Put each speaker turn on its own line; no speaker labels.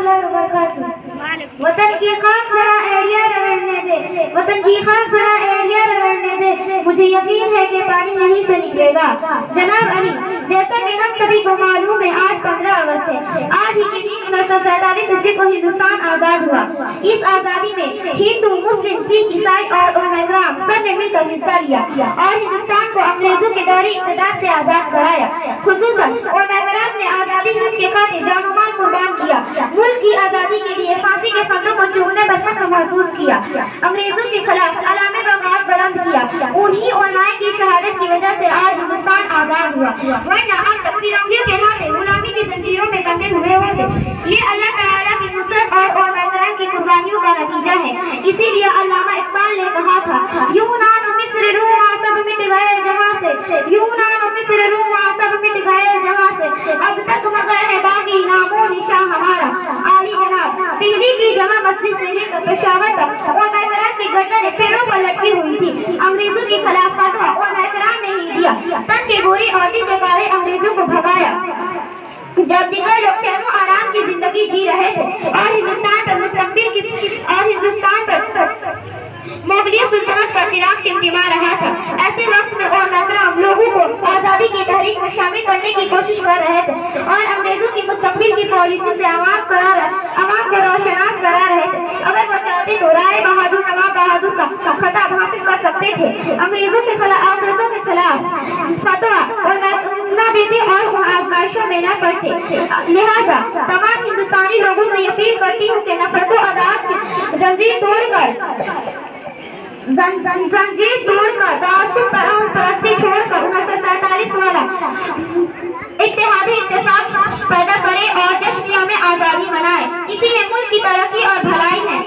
रहमतुल्लाहि व बरकातुहू। वतन की खाक जरा एड़िया रगड़ने दे, वतन की खाक जरा एड़िया रगड़ने दे, मुझे यकीन है कि पानी यहीं से निकलेगा। जनाब अली, जैसा कि हम सभी को मालूम है, आज 15 अगस्त है। आज ही के दिन 1947 ईस्वी को हिंदुस्तान आजाद हुआ। इस आजादी में हिंदू, मुस्लिम, सिख, ईसाई और उलमा-ए-किराम सब ने मिलकर हिस्सा लिया और हिंदुस्तान को अंग्रेजों के दौरे इक़्तिदार से आजाद कराया। खुसूसन उलमा-ए-किराम ने आजादी हिंद के खातिर जान-ओ-माल कुर्बान किया। मुल्क की आजादी के लिए फांसी के फंदों को चूमने पर फख्र महसूस किया। अंग्रेजों के खिलाफ अलामे बगावत बुलंद किया। उन्हीं उलमाए की शहादत की वजह से आज हिंदुस्तान आजाद हुआ, वरना हम तक फिरंगियों के नाते गुलामी की जंजीरों में बंधे हुए होते। ये अल्लाह ताला की नुसरत और उलमा-ए-किराम की कुर्बानियों का नतीजा है। इसीलिए अल्लामा इकबाल ने कहा था, यूनान मिस्र रोमा सब मिट गए जहाँ से, यूनान मिस्र रोमा सब मिट गए जहाँ से, अब तक मगर है बाकी नामो निशा हमारा। आली जनाब, दिल्ली की जमा मस्जिद से लेकर पेशावर तक उलमा-ए-किराम की गर्दनें पेड़ों पर लटकी हुई थी। अंग्रेजों के खिलाफ फतवा उलमा-ए-किराम ने ही दिया। तन के गोरी और दिल के काले अंग्रेजों को भगाया। जब दिगर लोग चैनो आराम की जिंदगी जी रहे थे और हिंदुस्तान पर मुगलिय सुल्तानत का चिराग टिमटिमा रहा था, ऐसे वक्त में उलमा-ए-किराम लोगों को आजादी की तहरीक में शामिल करने की कोशिश कर रहे थे और अंग्रेजों की मुस्तकबिल की पॉलिसी से आवाम को रोशनास करा रहे थे। अगर वो चाहते तो राय बहादुर, नवाब बहादुर का खिताब हासिल कर सकते थे। अंग्रेजों के खिलाफ फतवा न देते और आजमाइशों में न पड़ते। लिहाजा तमाम हिंदुस्तानी लोगों से अपील करती हूँ कि नफरतों अदात की जंजीर तोड़कर तासुब परस्ती छोड़कर 1947 वाला इत्तेहादी इत्तेफाक पैदा करे और जश्न में आजादी मनाए। इसी में मुल्क की तरक्की और भलाई है।